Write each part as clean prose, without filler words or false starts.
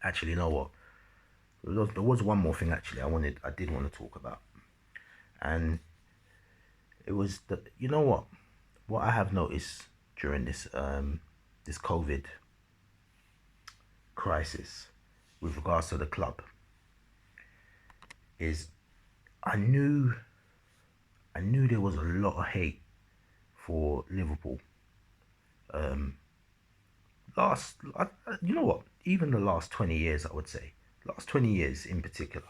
Actually, you know what? There was one more thing actually I did want to talk about, and it was the you know what I have noticed during this COVID crisis with regards to the club is I knew I knew there was a lot of hate for Liverpool. Um, you know what? Even the last 20 years, I would say, last 20 years in particular,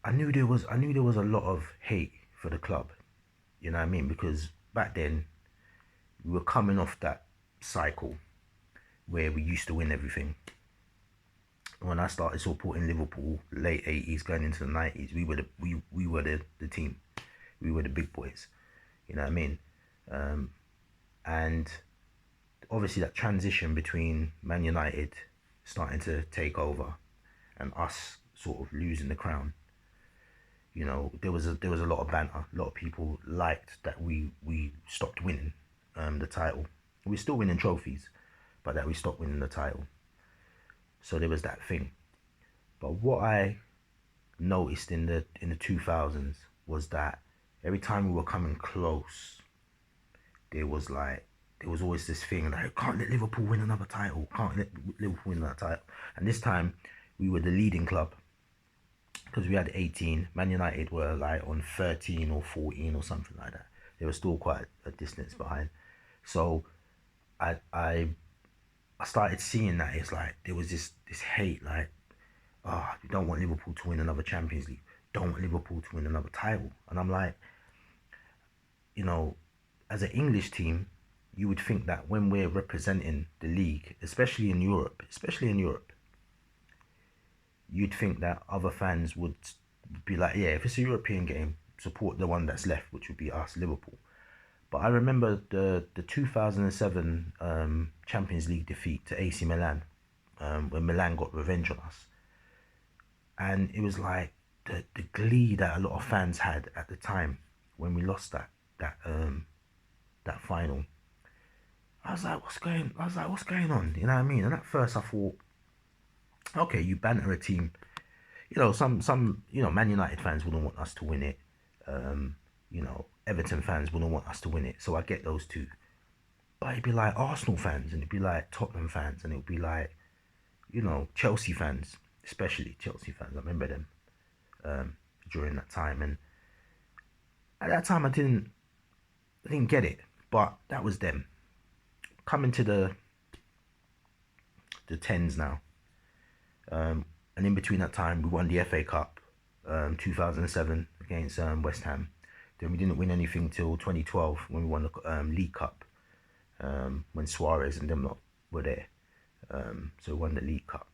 I knew there was a lot of hate for the club. You know what I mean? Because back then we were coming off that cycle where we used to win everything. When I started supporting Liverpool, late 80s, going into the 90s, we were the team. We were the big boys. You know what I mean? Um, and obviously that transition between Man United starting to take over and us sort of losing the crown, you know, there was a lot of banter. A lot of people liked that we stopped winning the title. We're still winning trophies, but that we stopped winning the title. So there was that thing. But what I noticed in the 2000s was that every time we were coming close, there was like there was always this thing like can't let Liverpool win another title, can't let Liverpool win that title. And this time we were the leading club because we had 18. Man United were like on 13 or 14 or something like that. They were still quite a distance behind. So I I I started seeing that it's like there was this hate like you don't want Liverpool to win another Champions League, don't want Liverpool to win another title. And I'm like, you know, as an English team, you would think that when we're representing the league, especially in Europe, you'd think that other fans would be like, yeah, if it's a European game, support the one that's left, which would be us, Liverpool. But I remember the 2007 Champions League defeat to AC Milan, when Milan got revenge on us, and it was like the glee that a lot of fans had at the time when we lost that that final. I was like, what's going on? You know what I mean? And at first I thought, okay, you banter a team. You know, Man United fans wouldn't want us to win it. Everton fans wouldn't want us to win it. So I get those two. But it'd be like Arsenal fans and it'd be like Tottenham fans and it'd be like, Chelsea fans, especially Chelsea fans. I remember them during that time. And at that time I didn't get it. But that was them. Coming to the tens now. And in between that time, we won the FA Cup, 2007 against West Ham. Then we didn't win anything till 2012 when we won the League Cup, when Suarez and them lot were there. So we won the League Cup.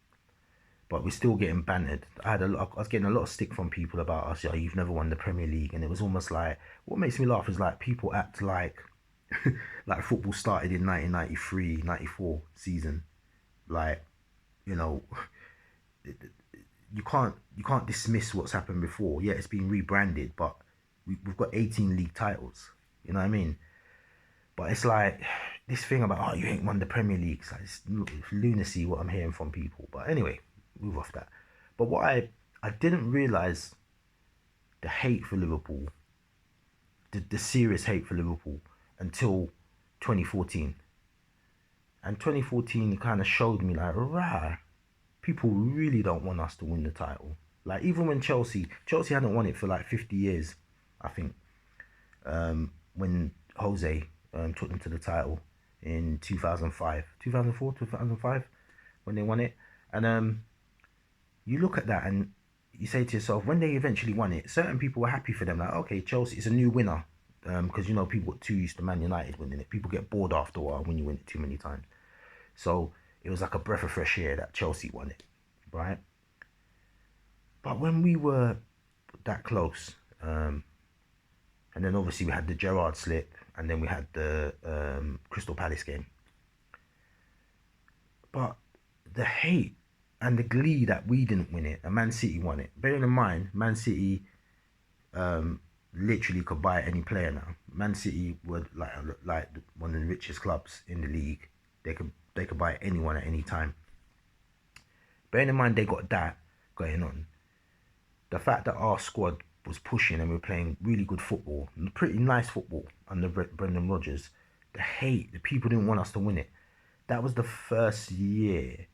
But we're still getting bantered. I was getting a lot of stick from people about us. Yeah, you've never won the Premier League, and it was almost like what makes me laugh is like people act like like football started in 1993, 94 season, like you know you can't dismiss what's happened before. Yeah, it's been rebranded, but we've got 18 league titles. You know what I mean? But it's like this thing about you ain't won the Premier League. It's lunacy what I'm hearing from people. But anyway, move off that. But what I didn't realize the hate for Liverpool, the serious hate for Liverpool until 2014. And 2014 kind of showed me like, rah, people really don't want us to win the title. Like even when Chelsea hadn't won it for like 50 years, I think. When Jose took them to the title in 2005, 2004, 2005, when they won it. And you look at that and you say to yourself, when they eventually won it, certain people were happy for them. Like, okay, Chelsea, it's a new winner. Because people got too used to Man United winning it. People get bored after a while when you win it too many times. So it was like a breath of fresh air that Chelsea won it, right? But when we were that close, and then obviously we had the Gerrard slip, and then we had the Crystal Palace game. But the hate and the glee that we didn't win it and Man City won it. Bearing in mind, Man City literally could buy any player now. Man City were like one of the richest clubs in the league. They could buy anyone at any time. Bearing in mind they got that going on, the fact that our squad was pushing and we were playing really good football, pretty nice football under Brendan Rodgers, the hate, the people didn't want us to win it. That was the first year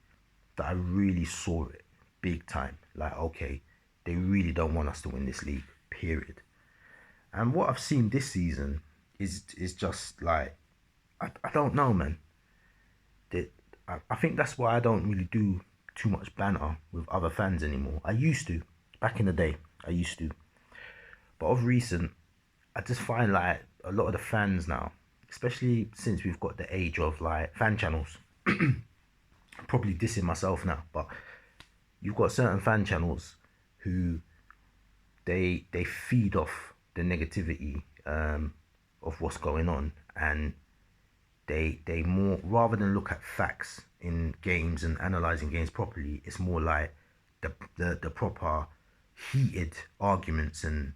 that I really saw it big time. Like, okay, they really don't want us to win this league, period. And what I've seen this season is just like, I don't know, man. That I think that's why I don't really do too much banter with other fans anymore. I used to, back in the day, I used to. But of recent, I just find like a lot of the fans now, especially since we've got the age of like fan channels, I'm probably dissing myself now, but you've got certain fan channels who they feed off the negativity of what's going on, and they more, rather than look at facts in games and analyzing games properly, it's more like the proper heated arguments and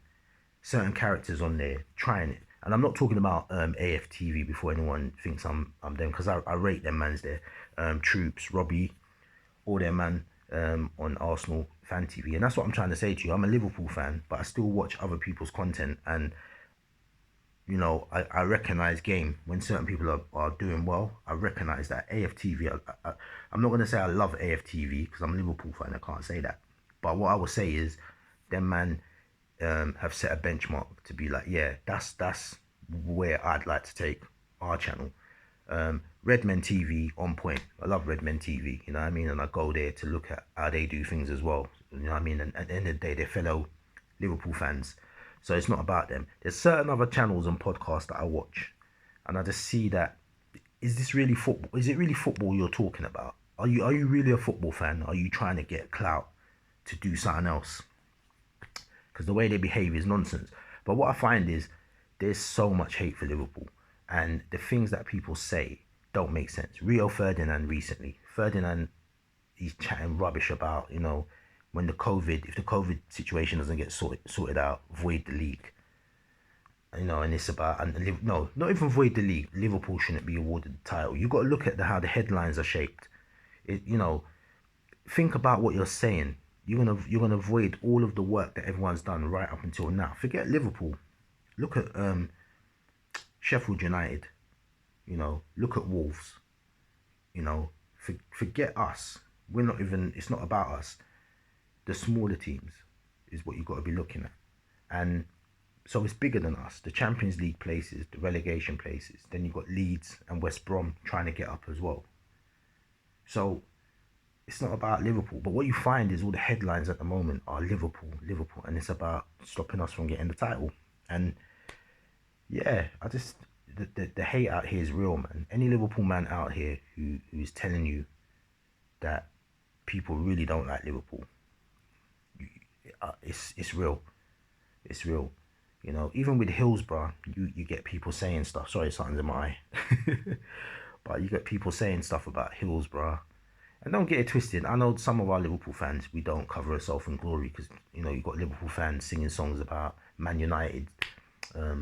certain characters on there trying it. And I'm not talking about AFTV before anyone thinks I'm them, because I rate them mans there. Troops, Robbie, all them man on Arsenal fan TV. And that's what I'm trying to say to you. I'm a Liverpool fan, but I still watch other people's content, and you know, I recognize game when certain people are doing well. I recognize that. AFTV, I'm not going to say I love AFTV because I'm a Liverpool fan. I can't say that. But what I will say is, them man have set a benchmark to be like, yeah, that's where I'd like to take our channel. Redmen TV on point. I love Redmen TV, you know what I mean? And I go there to look at how they do things as well. You know what I mean? And at the end of the day, they're fellow Liverpool fans. So it's not about them. There's certain other channels and podcasts that I watch, and I just see that, is this really football? Is it really football you're talking about? Are you really a football fan? Are you trying to get clout to do something else? Because the way they behave is nonsense. But what I find is there's so much hate for Liverpool, and the things that people say don't make sense. Rio Ferdinand recently, he's chatting rubbish about, you know, when if the COVID situation doesn't get sorted out, void the league. You know, and it's about, and no, not even void the league. Liverpool shouldn't be awarded the title. You got to look at how the headlines are shaped. You know, think about what you're saying. You're gonna void all of the work that everyone's done right up until now. Forget Liverpool. Look at Sheffield United. You know, look at Wolves. You know, forget us. We're not even. It's not about us. The smaller teams is what you've got to be looking at. And so it's bigger than us. The Champions League places, the relegation places. Then you've got Leeds and West Brom trying to get up as well. So it's not about Liverpool. But what you find is all the headlines at the moment are Liverpool. And it's about stopping us from getting the title. And yeah, the hate out here is real, man. Any Liverpool man out here who is telling you that people really don't like Liverpool, it's real. It's real. You know, even with Hillsborough, you get people saying stuff. Sorry, something's in my eye. But you get people saying stuff about Hillsborough. And don't get it twisted. I know some of our Liverpool fans, we don't cover ourselves in glory, because, you know, you've got Liverpool fans singing songs about Man United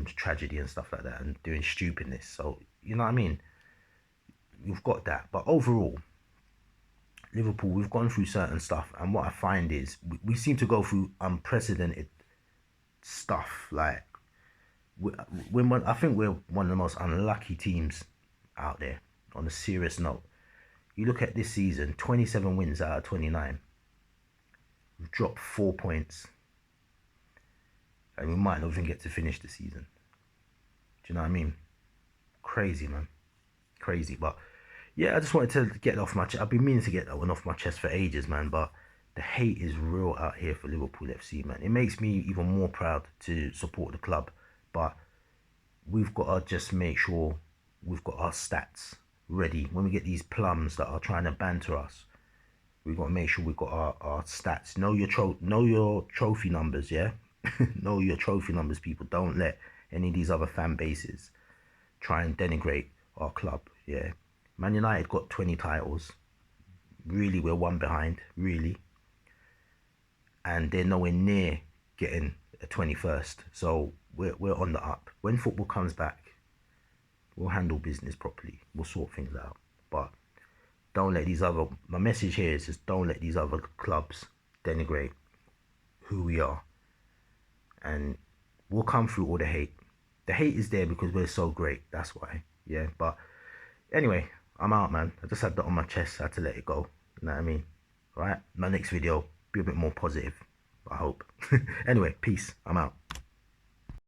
tragedy and stuff like that, and doing stupidness. So, you know what I mean? You've got that. But overall, Liverpool, we've gone through certain stuff, and what I find is we seem to go through unprecedented stuff. Like, I think we're one of the most unlucky teams out there, on a serious note. You look at this season, 27 wins out of 29. We've dropped 4 points, and we might not even get to finish the season. Do you know what I mean? Crazy, man. Crazy. But yeah, I just wanted to get off my chest. I've been meaning to get that one off my chest for ages, man. But the hate is real out here for Liverpool FC, man. It makes me even more proud to support the club. But we've got to just make sure we've got our stats ready. When we get these plums that are trying to banter us, we've got to make sure we've got our stats. Know your trophy numbers, yeah? Know your trophy numbers, people. Don't let any of these other fan bases try and denigrate our club, yeah? Man United got 20 titles. Really, we're one behind, really. And they're nowhere near getting a 21st. So we're on the up. When football comes back, we'll handle business properly. We'll sort things out. But don't let these other, my message here is just don't let these other clubs denigrate who we are. And we'll come through all the hate. The hate is there because we're so great. That's why. Yeah. But anyway, I'm out, man. I just had that on my chest. I had to let it go. You know what I mean? All right. My next video, be a bit more positive, I hope. Anyway, peace. I'm out.